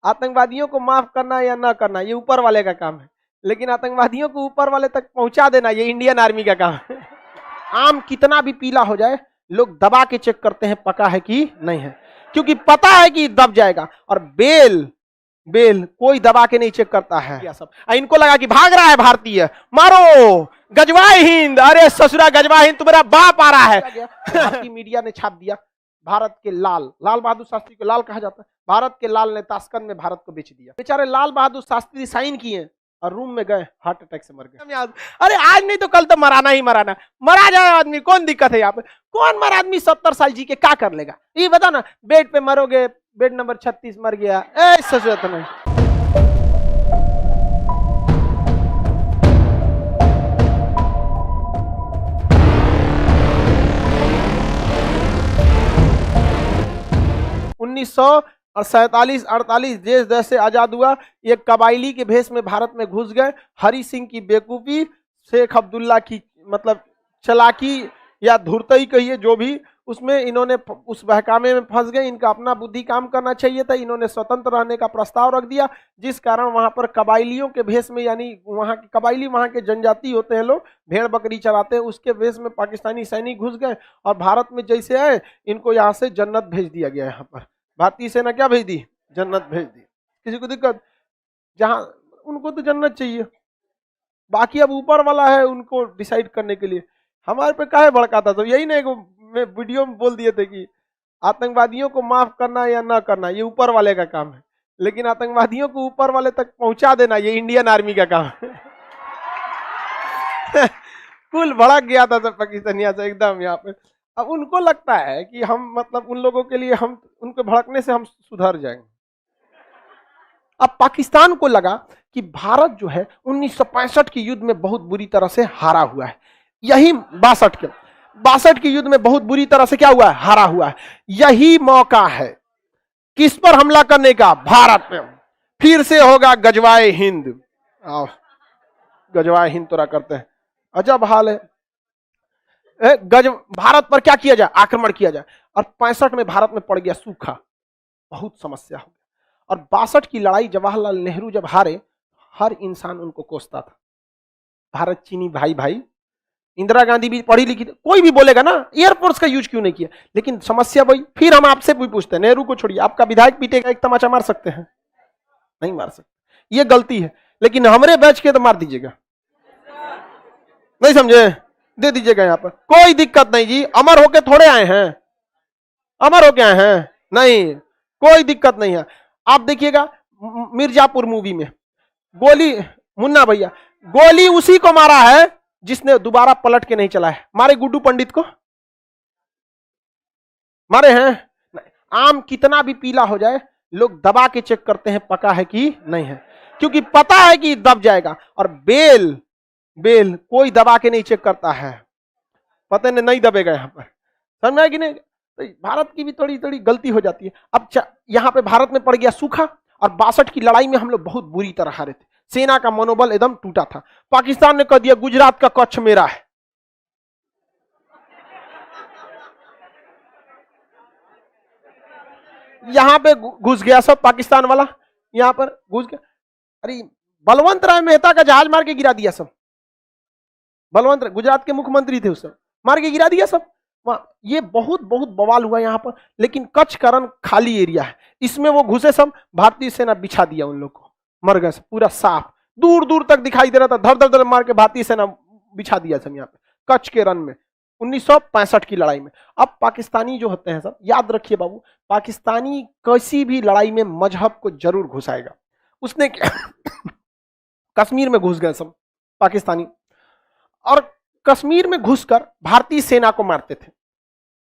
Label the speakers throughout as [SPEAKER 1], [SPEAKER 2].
[SPEAKER 1] आतंकवादियों को माफ करना या ना करना ये ऊपर वाले का काम है, लेकिन आतंकवादियों को ऊपर वाले तक पहुंचा देना ये इंडियन आर्मी का काम है। आम कितना भी पीला हो जाए लोग दबा के चेक करते हैं पका है कि नहीं है, क्योंकि पता है कि दब जाएगा। और बेल कोई दबा के नहीं चेक करता है। सब इनको लगा कि भाग रहा है भारतीय, मारो गजवाए हिंद, अरे ससुरा गजवा हिंद तुम्हारा बाप आ रहा है। भारतीय मीडिया ने छाप दिया भारत के लाल बहादुर शास्त्री को लाल कहा जाता है, भारत के लाल ने ताशकंद में भारत को बेच दिया। बेचारे लाल बहादुर शास्त्री साइन किए और रूम में गए, हार्ट अटैक से मर गए। अरे आज नहीं तो कल तो मराना ही मराना, मरा जाए आदमी, कौन दिक्कत है यहाँ पे? कौन मर आदमी 70 साल जी के क्या कर लेगा? ये बताओ ना, बेड पे मरोगे, बेड नंबर 36 मर गया, सच नहीं। और 47-48 देश जैसे आजाद हुआ, ये कबायली के भेष में भारत में घुस गए। हरि सिंह की बेवकूफी, शेख अब्दुल्ला की मतलब चलाकी या धूर्तई कहिए, जो भी, उसमें इन्होंने उस बहकामे में फंस गए। इनका अपना बुद्धि काम करना चाहिए था, इन्होंने स्वतंत्र रहने का प्रस्ताव रख दिया, जिस कारण वहां पर कबायलियों के भेष में, यानी वहां के कबायली, वहां के जनजाति होते हैं लोग, भेड़ बकरी चराते हैं, उसके भेष में पाकिस्तानी सैनिक घुस गए और भारत में जैसे आए इनको यहाँ से जन्नत भेज दिया गया। यहाँ पर भारतीय सेना क्या भेज दी? जन्नत भेज दी। किसी को दिक्कत? जहां उनको तो जन्नत चाहिए, बाकी अब ऊपर वाला है उनको डिसाइड करने के लिए। हमारे पे काहे भड़काता? तो यही नहीं मैं वीडियो में बोल दिए थे कि आतंकवादियों को माफ करना या ना करना ये ऊपर वाले का काम है, लेकिन आतंकवादियों को ऊपर वाले तक पहुंचा देना ये इंडियन आर्मी का काम है। कुल भड़क गया था सब पाकिस्तानिया से एकदम यहाँ पे। अब उनको लगता है कि हम मतलब उन लोगों के लिए, हम उनके भड़कने से हम सुधर जाएंगे। अब पाकिस्तान को लगा कि भारत जो है 1965 के युद्ध में बहुत बुरी तरह से हारा हुआ है। यही 62 के युद्ध में बहुत बुरी तरह से क्या हुआ है? हारा हुआ है। यही मौका है किस पर हमला करने का? भारत पे। फिर से होगा गजवाए हिंद। आओ गजवाए हिंद तोरा करते हैं, अजब हाल है। भारत पर क्या किया जाए? आक्रमण किया जाए। और 65 में भारत में पड़ गया सूखा, बहुत समस्या हो गया। और 62 की लड़ाई जवाहरलाल नेहरू जब हारे, हर इंसान उनको कोसता था, भारत चीनी भाई भाई। इंदिरा गांधी भी पढ़ी लिखी थी, कोई भी बोलेगा ना एयरफोर्स का यूज क्यों नहीं किया, लेकिन समस्या वही। फिर हम आपसे भी पूछते हैं, नेहरू को छोड़िए, आपका विधायक पीटेगा, एक तमाचा मार सकते हैं? नहीं मार सकते, ये गलती है। लेकिन हमारे बैच के तो मार दीजिएगा, नहीं समझे? दे दीजिएगा यहाँ पर, कोई दिक्कत नहीं जी। अमर होके थोड़े आए हैं, अमर होके आए हैं नहीं, कोई दिक्कत नहीं है। आप देखिएगा मिर्जापुर मूवी में गोली, मुन्ना भैया, गोली उसी को मारा है जिसने दोबारा पलट के नहीं चला है। मारे गुड्डू पंडित को मारे हैं। आम कितना भी पीला हो जाए लोग दबा के चेक करते हैं पका है कि नहीं है, क्योंकि पता है कि दब जाएगा। और बेल कोई दबा के नहीं चेक करता है, पता नहीं दबेगा यहाँ पर, समझ में आया कि नहीं? तो भारत की भी थोड़ी थोड़ी गलती हो जाती है। अब यहाँ पे भारत में पड़ गया सूखा, और 62 की लड़ाई में हम लोग बहुत बुरी तरह हारे थे, सेना का मनोबल एकदम टूटा था। पाकिस्तान ने कह दिया गुजरात का कच्छ मेरा है। यहां पे घुस गया सब पाकिस्तान वाला, यहां पर घुस गया। अरे बलवंत राय मेहता का जहाज मार के गिरा दिया सब। बलवंत राय गुजरात के मुख्यमंत्री थे, उस समय मार के गिरा दिया सब। ये बहुत बवाल हुआ यहाँ पर। लेकिन कच्छ का रण खाली एरिया है, इसमें वो घुसे सब, भारतीय सेना बिछा दिया उन लोग को, मर गए सब, पूरा साफ दूर दूर तक दिखाई दे रहा था, धर धर मार के भारतीय सेना बिछा दिया सब यहाँ पे कच्छ के रण में 1965 की लड़ाई में। अब पाकिस्तानी जो होते हैं सब, याद रखिए बाबू, पाकिस्तानी किसी भी लड़ाई में मजहब को जरूर घुसाएगा। उसने कश्मीर में घुस गए सब पाकिस्तानी, और कश्मीर में घुसकर भारतीय सेना को मारते थे,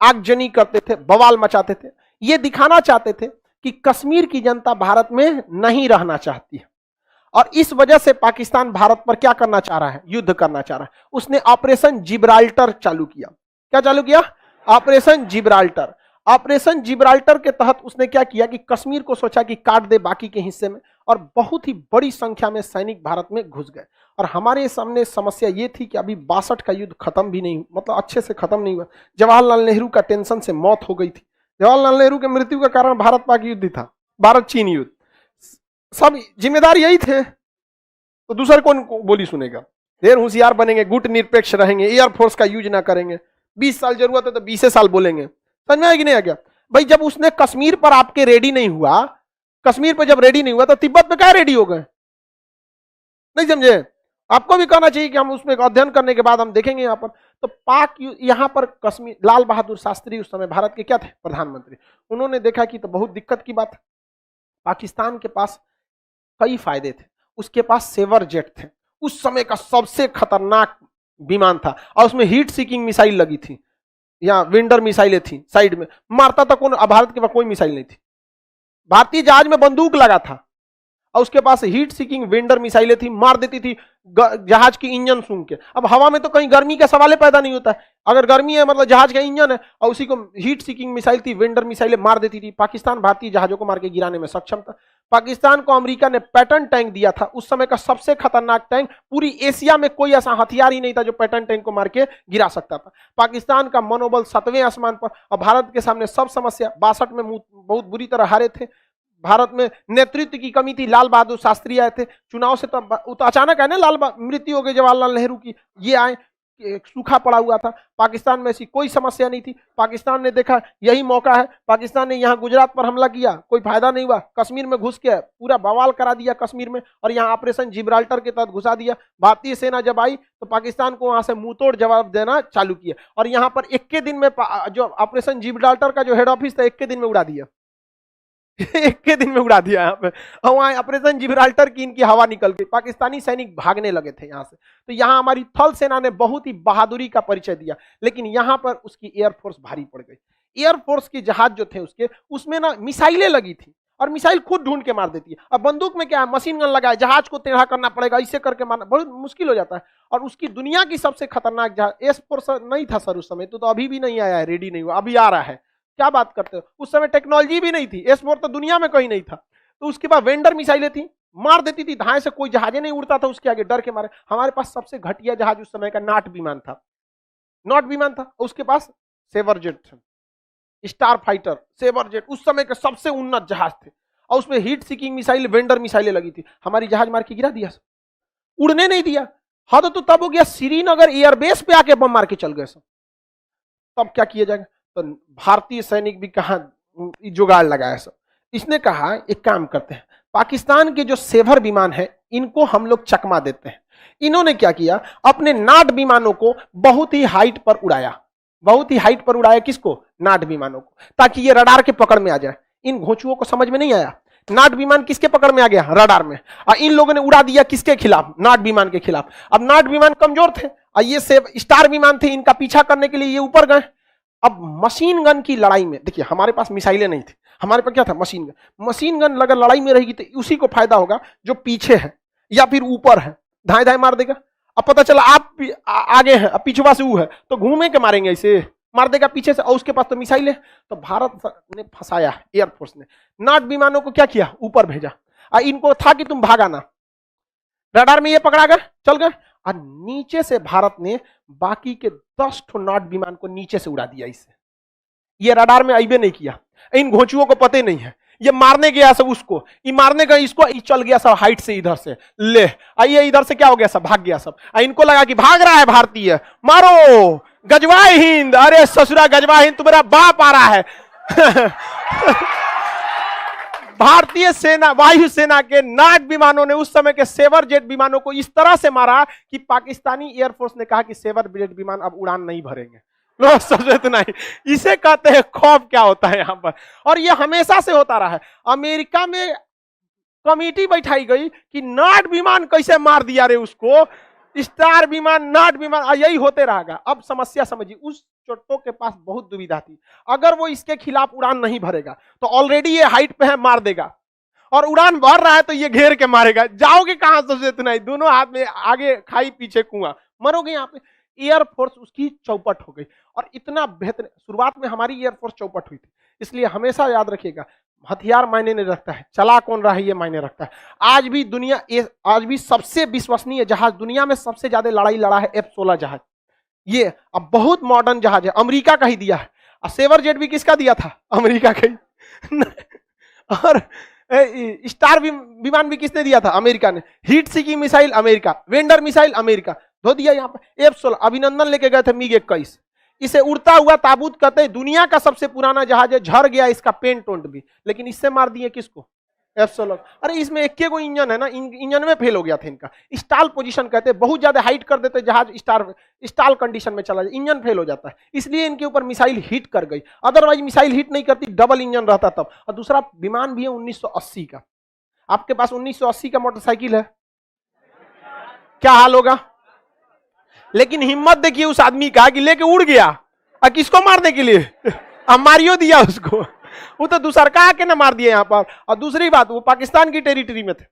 [SPEAKER 1] आगजनी करते थे, बवाल मचाते थे। ये दिखाना चाहते थे कि कश्मीर की जनता भारत में नहीं रहना चाहती है, और इस वजह से पाकिस्तान भारत पर क्या करना चाह रहा है? युद्ध करना चाह रहा है। उसने ऑपरेशन जिब्राल्टर चालू किया। क्या चालू किया? Operation Gibraltar. ऑपरेशन जिब्राल्टर के तहत उसने क्या किया कि कश्मीर को सोचा कि काट दे बाकी के हिस्से में, और बहुत ही बड़ी संख्या में सैनिक भारत में घुस गए। और हमारे सामने समस्या ये थी कि अभी 62 का युद्ध खत्म भी नहीं, मतलब अच्छे से खत्म नहीं हुआ। जवाहरलाल नेहरू का टेंशन से मौत हो गई थी। जवाहरलाल नेहरू के मृत्यु का कारण भारत पाक युद्ध था, भारत चीन युद्ध। सब जिम्मेदार यही थे, तो दूसरे कौन बोली सुनेगा? ढेर होशियार बनेंगे, गुट निरपेक्ष रहेंगे, एयरफोर्स का यूज ना करेंगे, 20 साल जरूरत है तो 20 साल बोलेंगे। समझ में आया कि नहीं आ गया? भाई जब उसने कश्मीर पर आपके रेडी नहीं हुआ, कश्मीर पर जब रेडी नहीं हुआ तो तिब्बत पे क्या रेडी हो गए? नहीं समझे? आपको भी कहना चाहिए कि हम उसमें अध्ययन करने के बाद हम देखेंगे यहाँ पर। तो पाक यहाँ पर कश्मीर, लाल बहादुर शास्त्री उस समय भारत के क्या थे? प्रधानमंत्री। उन्होंने देखा कि तो बहुत दिक्कत की बात है, पाकिस्तान के पास कई फायदे थे, उसके पास सेवर जेट थे, उस समय का सबसे खतरनाक विमान था, और उसमें हीट सीकिंग मिसाइल लगी थी, या विंडर मिसाइलें थी साइड में, मारता था कौन? भारत के पास कोई मिसाइल नहीं थी। भारतीय जहाज में बंदूक लगा था, और उसके पास हीट सीकिंग विंडर मिसाइलें थी, मार देती थी जहाज की इंजन सूंघ के। अब हवा में तो कहीं गर्मी का सवाल पैदा नहीं होता है, अगर गर्मी है मतलब जहाज का इंजन है, और उसी को हीट सीकिंग मिसाइल थी, विंडर मिसाइलें मार देती थी। पाकिस्तान भारतीय जहाजों को मार के गिराने में सक्षम था। पाकिस्तान को अमेरिका ने पैटर्न टैंक दिया था, उस समय का सबसे खतरनाक टैंक, पूरी एशिया में कोई ऐसा हथियार ही नहीं था जो पैटर्न टैंक को मार के गिरा सकता था। पाकिस्तान का मनोबल 7वें आसमान पर, और भारत के सामने सब समस्या। 62 में बहुत बुरी तरह हारे थे, भारत में नेतृत्व की कमी थी, लाल बहादुर शास्त्री आए थे चुनाव से, तो अचानक है ना, मृत्यु हो गई जवाहरलाल नेहरू की, ये आए, सूखा पड़ा हुआ था, पाकिस्तान में ऐसी कोई समस्या नहीं थी। पाकिस्तान ने देखा यही मौका है, पाकिस्तान ने यहाँ गुजरात पर हमला किया, कोई फायदा नहीं हुआ, कश्मीर में घुस के पूरा बवाल करा दिया कश्मीर में, और यहाँ ऑपरेशन जिब्राल्टर के तहत घुसा दिया। भारतीय सेना जब आई तो पाकिस्तान को वहां से मुंहतोड़ जवाब देना चालू किया, और यहाँ पर 21 दिन में जो ऑपरेशन जिब्राल्टर का जो हेड ऑफिस था 21 दिन में उड़ा दिया। 21 दिन में उड़ा दिया यहाँ पे, और वहां ऑपरेशन जिब्राल्टर की इनकी हवा निकल गई, पाकिस्तानी सैनिक भागने लगे थे यहाँ से। तो यहाँ हमारी थल सेना ने बहुत ही बहादुरी का परिचय दिया, लेकिन यहाँ पर उसकी एयरफोर्स भारी पड़ गई। एयरफोर्स के जहाज जो थे उसके, उसमें ना मिसाइलें लगी थी, और मिसाइल खुद ढूंढ के मार देती है। अब बंदूक में क्या है, मशीन गन लगा है, जहाज को टेढ़ा करना पड़ेगा, इसे करके मारना बहुत मुश्किल हो जाता है। और उसकी दुनिया की सबसे खतरनाक जहाज एस-4 नहीं था सर उस समय, तो अभी भी नहीं आया है, रेडी नहीं हुआ, अभी आ रहा है। क्या बात करते हो, उस समय टेक्नोलॉजी भी नहीं थी, एस-4 तो दुनिया में कहीं नहीं था। तो उसके बाद वेंडर मिसाइलें थी, मार देती थी, धाए से कोई जहाजे नहीं उड़ता था उसके आगे, डर के मारे। हमारे पास सबसे घटिया जहाज उस समय का नाट विमान था, नॉट विमान था, उसके पास सेवर जेट था, स्टार फाइटर, सेवर जेट उस समय के सबसे उन्नत जहाज थे, और उसमें हीट सीकिंग मिसाइल, वेंडर मिसाइलें लगी थी। हमारी जहाज मार के गिरा दिया, उड़ने नहीं दिया। हाँ तो तब हो गया श्रीनगर एयरबेस पे आके बम मार के चल गए सब, तब क्या किया जाएगा? तो भारतीय सैनिक भी कहा जुगाड़ लगाया सब। इसने कहा एक काम करते हैं, पाकिस्तान के जो सेवर विमान है इनको हम लोग चकमा देते हैं। इन्होंने क्या किया, अपने नाट विमानों को बहुत ही हाइट पर उड़ाया, बहुत ही हाइट पर उड़ाया। किसको? नाट विमानों को, ताकि ये रडार के पकड़ में आ जाए। इन घोंचुओं को समझ में नहीं आया, नाट विमान किसके पकड़ में आ गया? रडार में। और इन लोगों ने उड़ा दिया किसके खिलाफ? नाट विमान के खिलाफ। अब नाट विमान कमजोर थे और ये स्टार विमान थे, इनका पीछा करने के लिए ये ऊपर गए। अब मशीन गन की लड़ाई में देखिए, हमारे पास मिसाइलें नहीं थी, हमारे पास क्या था? Machine gun. मशीन गन अगर लड़ाई में रहेगी तो उसी को फायदा होगा जो पीछे है या फिर ऊपर है, धाए धाए मार देगा। अब पता चला आप आगे हैं, अब पीछवा से वो है, तो घूमे के मारेंगे, इसे मार देगा पीछे से, और उसके पास तो मिसाइल है। तो भारत ने फंसाया, एयरफोर्स ने नाट विमानों को क्या किया? ऊपर भेजा। और इनको था कि तुम भागाना, रडार में ये पकड़ा गया, चल गए। और नीचे से भारत ने बाकी के 10 ठो नाट विमान को नीचे से उड़ा दिया। इससे ये रडार में आइबे नहीं किया, इन घोंचुओं को पता नहीं है, ये मारने गया सब उसको, ये मारने गया इसको, ये चल गया सब हाइट से इधर से, ले आइए इधर से क्या हो गया, सब भाग गया सब। इनको लगा कि भाग रहा है भारतीय, मारो गजवाए हिंद, अरे ससुरा गजवाए हिंद, तुम्हारा बाप आ रहा है। भारतीय सेना, वायुसेना के नाट विमानों ने उस समय के सेवर जेट विमानों को इस तरह से मारा कि पाकिस्तानी एयरफोर्स ने कहा कि सेवर जेट विमान अब उड़ान नहीं भरेंगे। लो समझे नहीं, इसे कहते हैं खौफ क्या होता है यहाँ पर। और ये हमेशा से होता रहा है। अमेरिका में कमेटी बैठाई गई कि नाट विमान कैसे मार दिया रे उसको, स्टार विमान, नाट विमान, यही होते रहेगा। अब समस्या समझिए, उस चोटों के पास बहुत दुविधा थी, अगर वो इसके खिलाफ उड़ान नहीं भरेगा तो ऑलरेडी ये हाइट पे है, मार देगा, और उड़ान भर रहा है तो ये घेर के मारेगा। जाओगे कहां? सोचे नहीं, दोनों हाथ में, आगे खाई पीछे कुआं, मरोगे यहाँ पे। एयरफोर्स उसकी चौपट हो गई। और इतना बेहतर, शुरुआत में हमारी एयरफोर्स चौपट हुई थी। इसलिए हमेशा याद रखिएगा, हथियार मायने नहीं रखता है, चला कौन रहा है ये मायने रखता है। आज भी दुनिया, आज भी सबसे विश्वसनीय जहाज दुनिया में सबसे ज्यादा लड़ाई लड़ा है F-16 जहाज। ये अब बहुत मॉडर्न जहाज है, अमेरिका का ही दिया है। और सेवर जेट भी किसका दिया था? अमेरिका का ही। और स्टार विमान भी किसने दिया था? अमेरिका ने। Heat seeking missile America, vendor missile America धो दिया। यहाँ पर F-16 अभिनंदन लेके गए थे MiG-21। इसे उड़ता हुआ ताबूत कहते हैं, दुनिया का सबसे पुराना जहाज है, झड़ गया इसका पेंट ओंट भी, लेकिन इससे मार दिए किसको? F-16। अरे इसमें एक को इंजन है ना, इंजन में फेल हो गया था इनका। स्टाल पोजीशन कहते हैं, बहुत ज्यादा हाइट कर देते जहाज, स्टाल कंडीशन में चला जाए, इंजन फेल हो जाता है, इसलिए इनके ऊपर मिसाइल हिट कर गई। अदरवाइज मिसाइल हिट नहीं करती, डबल इंजन रहता तब। और दूसरा विमान भी है 1980 का। आपके पास 1980 का मोटरसाइकिल है, क्या हाल होगा? लेकिन हिम्मत देखिए उस आदमी का कि लेके उड़ गया, और किसको मारने के लिए? अब मारियो दिया उसको, वो तो दूसरा का आके ना मार दिया यहाँ पर। और दूसरी बात, वो पाकिस्तान की टेरिटरी में थे।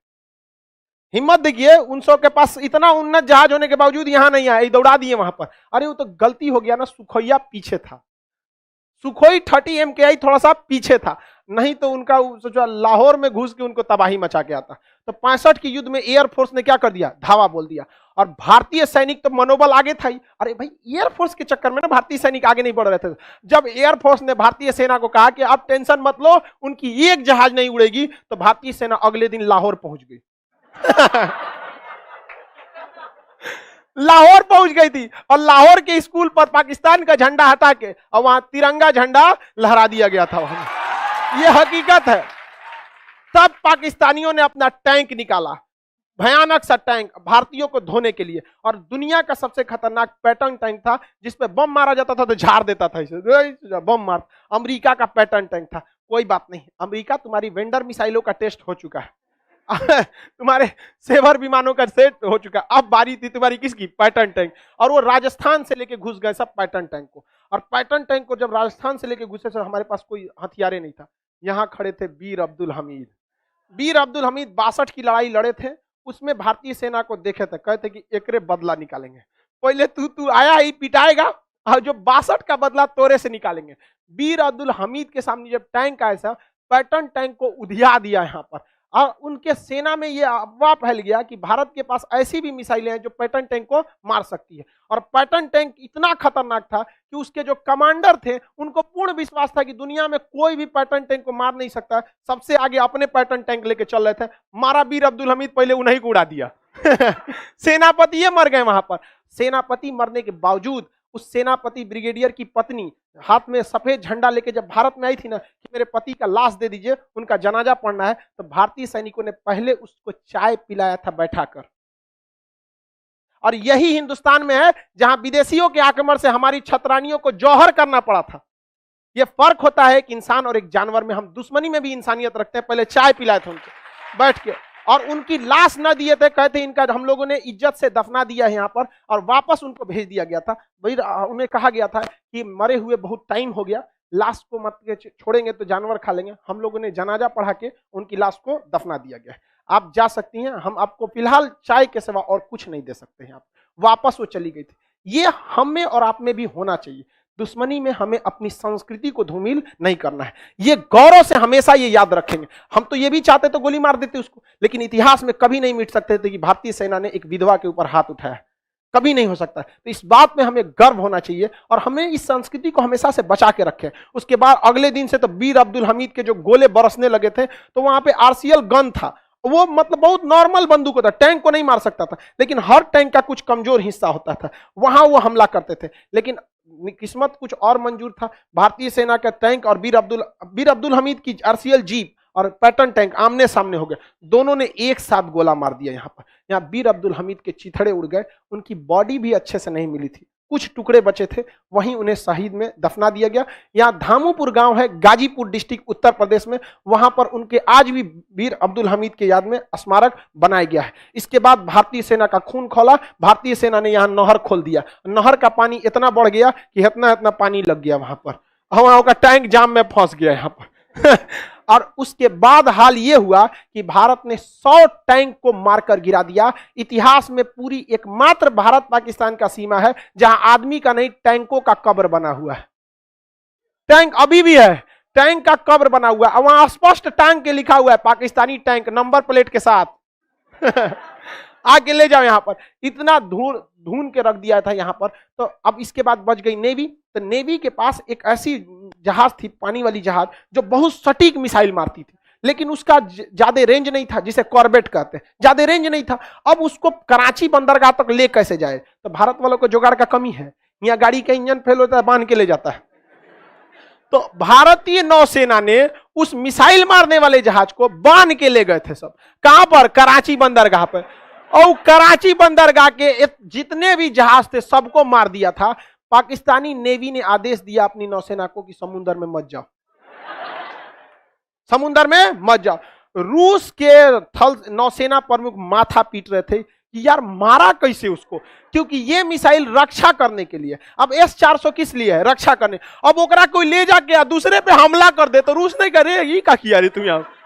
[SPEAKER 1] हिम्मत देखिए, उन सब के पास इतना उन्नत जहाज होने के बावजूद यहां नहीं आए, दौड़ा दिए वहां पर। अरे वो तो गलती हो गया ना, सुखोइया पीछे था, सुखोई 30 MKI थोड़ा सा पीछे था, नहीं तो उनका सोचा लाहौर में घुस के उनको तबाही मचा के आता। तो 65 के युद्ध में एयरफोर्स ने क्या कर दिया? धावा बोल दिया। और भारतीय सैनिक तो मनोबल आगे था ही। अरे भाई, एयरफोर्स के चक्कर में ना भारतीय सैनिक आगे नहीं बढ़ रहे थे। जब एयरफोर्स ने भारतीय सेना को कहा कि आप टेंशन मत लो, उनकी एक जहाज नहीं उड़ेगी, तो भारतीय सेना अगले दिन लाहौर पहुंच गई। लाहौर पहुंच गई थी, और लाहौर के स्कूल पर पाकिस्तान का झंडा हटा के और वहां तिरंगा झंडा लहरा दिया गया था वहां। यह हकीकत है। तब पाकिस्तानियों ने अपना टैंक निकाला, भयानक सा टैंक, भारतीयों को धोने के लिए। और दुनिया का सबसे खतरनाक पैटर्न टैंक था, जिसपे बम मारा जाता था तो झाड़ देता था इसे, बम मार। अमेरिका का पैटर्न टैंक था। कोई बात नहीं, अमेरिका तुम्हारी वेंडर मिसाइलों का टेस्ट हो चुका है, तुम्हारे सेवर विमानों का सेट हो चुका। अब बारी थी तुम्हारी किसकी? Patton tank. और वो राजस्थान से लेके घुस गए सब पैटर्न टैंक को। और पैटर्न टैंक को जब राजस्थान से लेके घुसे, तो हमारे पास कोई हथियारे नहीं था। यहां खड़े थे वीर अब्दुल हमीद। वीर अब्दुल हमीद 62 की लड़ाई लड़े थे, उसमें भारतीय सेना को देखे थे, कहते कि एकरे बदला निकालेंगे। पहले तू आया ही पिटाएगा, और जो 62 का बदला तोरे से निकालेंगे। वीर अब्दुल हमीद के सामने जब टैंक आया था, पैटर्न टैंक को उधिया दिया यहाँ पर। और उनके सेना में यह अफवाह फैल गया कि भारत के पास ऐसी भी मिसाइलें हैं जो पैटर्न टैंक को मार सकती है। और पैटर्न टैंक इतना खतरनाक था कि उसके जो कमांडर थे, उनको पूर्ण विश्वास था कि दुनिया में कोई भी पैटर्न टैंक को मार नहीं सकता। सबसे आगे अपने पैटर्न टैंक लेके चल रहे थे। मारा वीर अब्दुल हमीद, पहले उन्हीं को उड़ा दिया। सेनापति ये मर गए वहां पर। सेनापति मरने के बावजूद उस सेनापति ब्रिगेडियर की पत्नी हाथ में सफेद झंडा लेके जब भारत में आई थी ना, कि मेरे पति का लाश दे दीजिए, उनका जनाजा पढ़ना है, तो भारतीय सैनिकों ने पहले उसको चाय पिलाया था बैठाकर। और यही हिंदुस्तान में है जहां विदेशियों के आक्रमण से हमारी छतरानियों को जौहर करना पड़ा था। यह फर्क होता है कि इंसान और एक जानवर में। हम दुश्मनी में भी इंसानियत रखते हैं, पहले चाय पिलाए थे उनको बैठ के, और उनकी लाश न दिए थे, कहते इनका हम लोगों ने इज्जत से दफना दिया है यहाँ पर, और वापस उनको भेज दिया गया था। भाई उन्हें कहा गया था कि मरे हुए बहुत टाइम हो गया, लाश को मत छोड़ेंगे तो जानवर खा लेंगे। हम लोगों ने जनाजा पढ़ा के उनकी लाश को दफना दिया गया। आप जा सकती हैं, हम आपको फिलहाल चाय के सिवा और कुछ नहीं दे सकते हैं। आप वापस वो चली गई थी। ये हम में और आप में भी होना चाहिए। दुश्मनी में हमें अपनी संस्कृति को धूमिल नहीं करना है। ये गौरव से हमेशा ये याद रखेंगे। हम तो ये भी चाहते तो गोली मार देते उसको, लेकिन इतिहास में कभी नहीं मिट सकते थे कि भारतीय सेना ने एक विधवा के ऊपर हाथ उठाया। कभी नहीं हो सकता। तो इस बात में हमें गर्व होना चाहिए, और हमें इस संस्कृति को हमेशा से बचा के रखें। उसके बाद अगले दिन से तो वीर अब्दुल हमीद के जो गोले बरसने लगे थे, तो वहां पे RCL गन था। वो मतलब बहुत नॉर्मल बंदूक होता, टैंक को नहीं मार सकता था, लेकिन हर टैंक का कुछ कमजोर हिस्सा होता था, वहां वो हमला करते थे। लेकिन किस्मत कुछ और मंजूर था। भारतीय सेना का टैंक और वीर अब्दुल हमीद की RCL जीप और पैटर्न टैंक आमने सामने हो गए। दोनों ने एक साथ गोला मार दिया। यहाँ पर यहाँ वीर अब्दुल हमीद के चिथड़े उड़ गए। उनकी बॉडी भी अच्छे से नहीं मिली थी, कुछ टुकड़े बचे थे, वहीं उन्हें शहीद में दफना दिया गया। यहाँ धामूपुर गांव है, गाजीपुर डिस्ट्रिक्ट, उत्तर प्रदेश में। वहां पर उनके आज भी वीर अब्दुल हमीद के याद में स्मारक बनाया गया है। इसके बाद भारतीय सेना का खून खौला। भारतीय सेना ने यहाँ नहर खोल दिया। नहर का पानी इतना बढ़ गया कि इतना पानी लग गया वहां पर, वहां का टैंक जाम में फंस गया यहाँ पर। और उसके बाद हाल यह हुआ कि भारत ने 100 टैंक को मारकर गिरा दिया। इतिहास में पूरी एकमात्र भारत पाकिस्तान का सीमा है जहां आदमी का नहीं, टैंकों का कब्र बना हुआ है। टैंक अभी भी है, टैंक का कब्र बना हुआ है। वहां स्पष्ट टैंक के लिखा हुआ है, पाकिस्तानी टैंक, नंबर प्लेट के साथ। आगे ले जाओ। यहाँ पर इतना ढूंढ के रख दिया था यहाँ पर। तो अब इसके बाद बच गई नेवी। तो नेवी के पास एक ऐसी जहाज थी, पानी वाली जहाज, जो बहुत सटीक मिसाइल मारती थी। लेकिन उसका ज्यादा रेंज नहीं था, जिसे कॉर्बेट कहते हैं, ज्यादा रेंज नहीं था। अब उसको कराची बंदरगाह तक ले कैसे जाए? तो भारत वालों को जुगाड़ का कमी है, यहाँ गाड़ी का इंजन फेल होता है, बांध के ले जाता है। तो भारतीय नौसेना ने उस मिसाइल मारने वाले जहाज को बांध के ले गए थे सब। कहां पर? कराची बंदरगाह पर। और कराची बंदरगाह के जितने भी जहाज थे सबको मार दिया था। पाकिस्तानी नेवी ने आदेश दिया अपनी नौसेना को कि समुद्र में मत जाओ, समुद्र में मत जाओ। रूस के थल नौसेना प्रमुख माथा पीट रहे थे कि यार मारा कैसे उसको, क्योंकि ये मिसाइल रक्षा करने के लिए। अब S-400 किस लिए है? रक्षा करने। अब ओकरा कोई ले जाके दूसरे पे हमला कर दे तो रूस नहीं करे, ये का किया रे तुम? यहाँ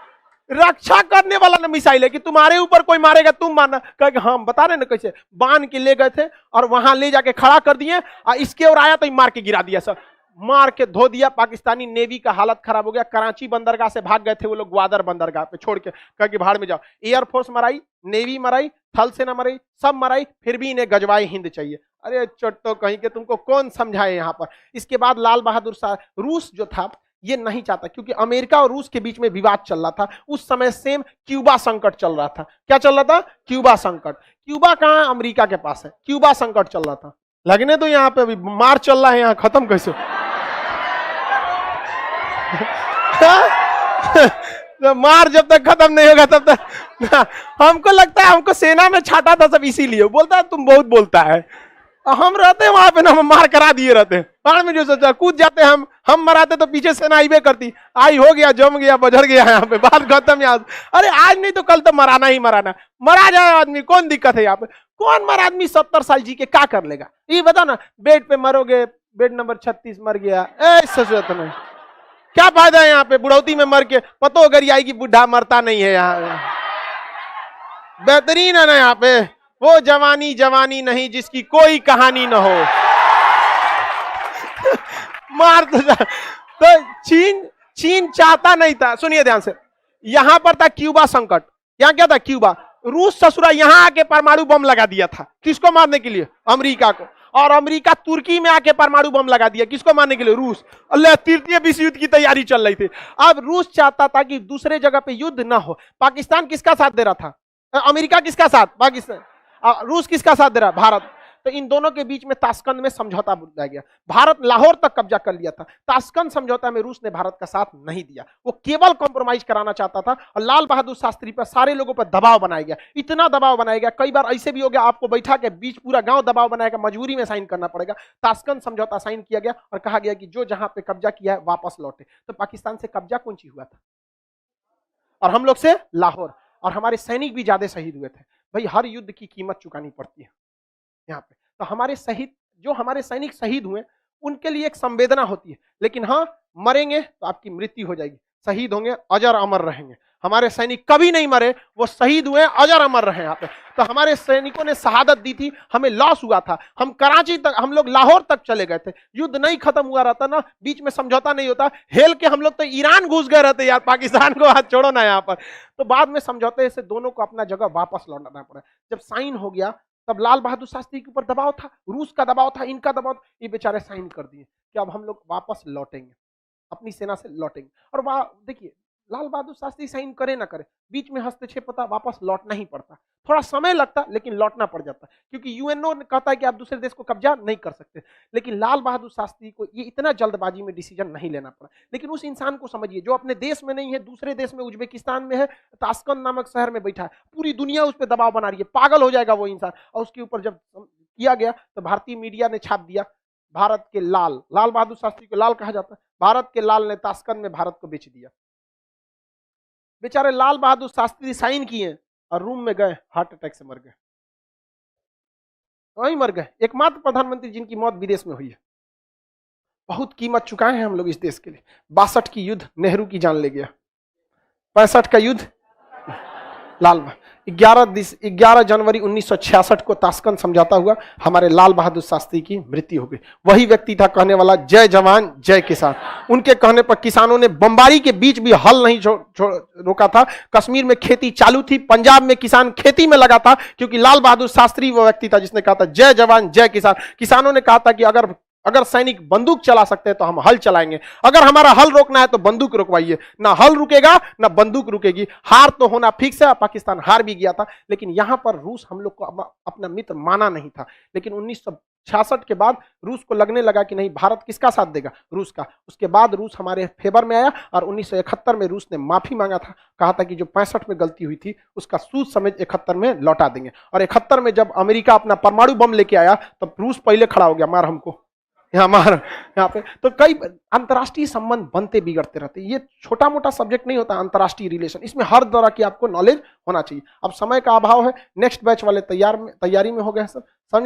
[SPEAKER 1] रक्षा करने वाला ना मिसाइल है कि तुम्हारे ऊपर कोई मारेगा तुम मारना। कहे हाँ बता रहे ना कैसे बांध के ले गए थे और वहां ले जाके खड़ा कर दिए, और इसके और आया तो मार के गिरा दिया, सर मार के धो दिया। पाकिस्तानी नेवी का हालत खराब हो गया। कराची बंदरगाह से भाग गए थे वो लोग ग्वादर बंदरगाह पे छोड़ के, कहा कि भाड़ में जाओ। एयरफोर्स मराई, नेवी मराई, थल सेना मराई, सब मराई, फिर भी इन्हें गजवाए हिंद चाहिए। अरे चट्टो कहीं के, तुमको कौन समझाए यहाँ पर। इसके बाद लाल बहादुर शास्त्री, रूस जो था ये नहीं चाहता, क्योंकि अमेरिका और रूस के बीच में विवाद चल रहा था उस समय। सेम क्यूबा संकट चल रहा था। क्या चल रहा था? क्यूबा संकट। क्यूबा कहाँ? अमेरिका के पास है। क्यूबा संकट चल रहा था। लगने तो यहाँ पे अभी मार चल रहा है, यहाँ खत्म कैसे? तो मार जब तक खत्म नहीं होगा तब तक। हमको लगता है हमको सेना में छाटा था सब इसीलिए। बोलता है तुम बहुत बोलता है। हम रहते वहां पे ना, हम मार करा दिए रहते। बाढ़ में जो सोचा कूद जाते हम मराते तो पीछे सेना आईबे करती। आई हो गया, जम गया, बजर गया, यहाँ पे बात खत्म। याद अरे आज नहीं तो कल तो मराना ही मराना। मरा जाए आदमी, कौन दिक्कत है यहाँ पे? कौन मर आदमी 70 साल जी के क्या कर लेगा? ये बता ना, बेड पे मरोगे, बेड नंबर 36 मर गया, ऐसा नहीं, क्या फायदा है यहाँ पे? बुढ़ौती में मर के पतो गरी आएगी, बुढ़ा मरता नहीं है यहाँ। बेहतरीन है ना यहाँ पे, वो जवानी जवानी नहीं जिसकी कोई कहानी ना हो। मार तो चीन चाहता नहीं था। सुनिए ध्यान से, यहां पर था क्यूबा संकट। यहां क्या था? क्यूबा। रूस ससुरा यहां आके परमाणु बम लगा दिया था। किसको मारने के लिए? अमेरिका को। और अमेरिका तुर्की में आके परमाणु बम लगा दिया। किसको मारने के लिए? रूस। अल्लाह, तृतीय विश्व युद्ध की तैयारी चल रही थी। अब रूस चाहता था कि दूसरे जगह पे युद्ध ना हो। पाकिस्तान किसका साथ दे रहा था? अमेरिका किसका साथ? पाकिस्तान। रूस किसका साथ दे रहा? भारत। तो इन दोनों के बीच में ताशकंद में समझौता बुलाया गया। भारत लाहौर तक कब्जा कर लिया था। ताशकंद समझौता में रूस ने भारत का साथ नहीं दिया। वो केवल कॉम्प्रोमाइज कराना चाहता था। और लाल बहादुर शास्त्री पर सारे लोगों पर दबाव बनाया गया। इतना दबाव बनाया गया, कई बार ऐसे भी हो गया आपको बैठा के बीच पूरा गांव दबाव बनाएगा, मजबूरी में साइन करना पड़ेगा। ताशकंद समझौता साइन किया गया और कहा गया कि जो जहां पे कब्जा किया है वापस लौटे। तो पाकिस्तान से कब्जा कौन सी हुआ था? और हम लोग से लाहौर। और हमारे सैनिक भी ज्यादा शहीद हुए थे। भाई हर युद्ध की कीमत चुकानी पड़ती है यहाँ पे। तो हमारे शहीद, जो हमारे सैनिक शहीद हुए, उनके लिए एक संवेदना होती है। लेकिन हाँ, मरेंगे तो आपकी मृत्यु हो जाएगी, शहीद होंगे, अजर अमर रहेंगे। हमारे सैनिक कभी नहीं मरे, वो शहीद हुए, अजर अमर रहे यहाँ पे। तो हमारे सैनिकों ने शहादत दी थी, हमें लॉस हुआ था। हम कराची तक, हम लोग लाहौर तक चले गए थे। युद्ध नहीं खत्म हुआ रहता ना, बीच में समझौता नहीं होता, हेल के हम लोग तो ईरान घुस गए रहते यार। पाकिस्तान को हाथ छोड़ो ना यहाँ पर। तो बाद में समझौते से दोनों को अपना जगह वापस लौटाना पड़ा। जब साइन हो गया तब लाल बहादुर शास्त्री के ऊपर दबाव था, रूस का दबाव था, इनका दबाव था। ये बेचारे साइन कर दिए कि अब हम लोग वापस लौटेंगे, अपनी सेना से लौटेंगे। और वह देखिए, लाल बहादुर शास्त्री साइन करे ना करे, बीच में हस्तक्षेप होता, वापस लौटना ही पड़ता। थोड़ा समय लगता लेकिन लौटना पड़ जाता, क्योंकि यूएनओ ने कहता है कि आप दूसरे देश को कब्जा नहीं कर सकते। लेकिन लाल बहादुर शास्त्री को ये इतना जल्दबाजी में डिसीजन नहीं लेना पड़ा। लेकिन उस इंसान को समझिए जो अपने देश में नहीं है, दूसरे देश में, उज्बेकिस्तान में है, ताशकंद नामक शहर में बैठा है, पूरी दुनिया उस पर दबाव बना रही है, पागल हो जाएगा वो इंसान। और उसके ऊपर जब किया गया तो भारतीय मीडिया ने छाप दिया, भारत के लाल, लाल बहादुर शास्त्री को लाल कहा जाता है, भारत के लाल ने ताशकंद में भारत को बेच दिया। बेचारे लाल बहादुर शास्त्री साइन किए और रूम में गए, हार्ट अटैक से मर गए, वहीं मर गए। एकमात्र प्रधानमंत्री जिनकी मौत विदेश में हुई है। बहुत कीमत चुकाए हैं हम लोग इस देश के लिए। 62 की युद्ध नेहरू की जान ले गया, 65 का युद्ध लाल, 11 जनवरी 1966 को ताशकंद समझौता हुआ, हमारे लाल बहादुर शास्त्री की मृत्यु हो गई। वही व्यक्ति था कहने वाला जय जवान जय किसान। उनके कहने पर किसानों ने बमबारी के बीच भी हल नहीं रोका था। कश्मीर में खेती चालू थी, पंजाब में किसान खेती में लगा था, क्योंकि लाल बहादुर शास्त्री वो व्यक्ति था जिसने कहा था जय जवान जय किसान। किसानों ने कहा था कि अगर अगर सैनिक बंदूक चला सकते हैं तो हम हल चलाएंगे। अगर हमारा हल रोकना है तो बंदूक रुकवाइए, ना हल रुकेगा ना बंदूक रुकेगी। हार तो होना फिक्स है, पाकिस्तान हार भी गया था, लेकिन यहां पर रूस हम लोग को अपना मित्र माना नहीं था। लेकिन 1966 के बाद रूस को लगने लगा कि नहीं, भारत किसका साथ देगा, रूस का। उसके बाद रूस हमारे फेवर में आया और 1971 में रूस ने माफी मांगा था, कहा था कि जो 65 में गलती हुई थी उसका सूद समेत 71 में लौटा देंगे। और 71 में जब अमेरिका अपना परमाणु बम लेके आया तब रूस पहले खड़ा हो गया, मार हमको यहाँ पे। तो कई अंतर्राष्ट्रीय संबंध बनते बिगड़ते रहते, ये छोटा मोटा सब्जेक्ट नहीं होता अंतर्राष्ट्रीय रिलेशन, इसमें हर तरह की आपको नॉलेज होना चाहिए। अब समय का अभाव है, नेक्स्ट बैच वाले तैयारी में हो गए सब।